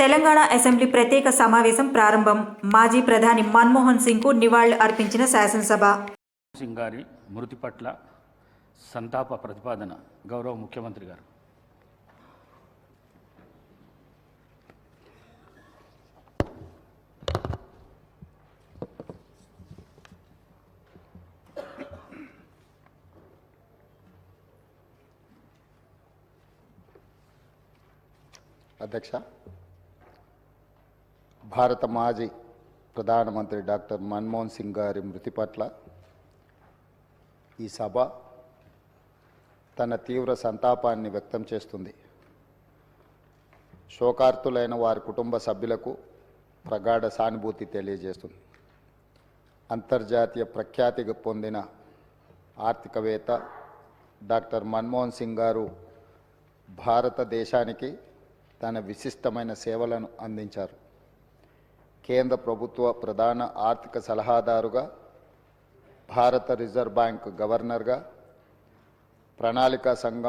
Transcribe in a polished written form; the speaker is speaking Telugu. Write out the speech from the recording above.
తెలంగాణ అసెంబ్లీ ప్రత్యేక సమావేశం ప్రారంభం. మాజీ ప్రధాని మన్మోహన్ సింగ్కు నివాళులు అర్పించిన శాసనసభ. సింగ్ గారి మృతి పట్ల సంతాప ప్రతిపాదన గౌరవ ముఖ్యమంత్రి గారు. అధ్యక్ష, భారత మాజీ ప్రధానమంత్రి డాక్టర్ మన్మోహన్ సింగ్ గారి మృతి పట్ల ఈ సభ తన తీవ్ర సంతాపాన్ని వ్యక్తం చేస్తుంది. శోకార్తులైన వారి కుటుంబ సభ్యులకు ప్రగాఢ సానుభూతి తెలియజేస్తుంది. అంతర్జాతీయ ప్రఖ్యాతి పొందిన ఆర్థికవేత్త డాక్టర్ మన్మోహన్ సింగ్ గారు భారతదేశానికి తన విశిష్టమైన సేవలను అందించారు. కేంద్ర ప్రభుత్వ ప్రధాన ఆర్థిక సలహాదారుగా, భారత రిజర్వ్ బ్యాంక్ గవర్నర్గా, ప్రణాళికా సంఘం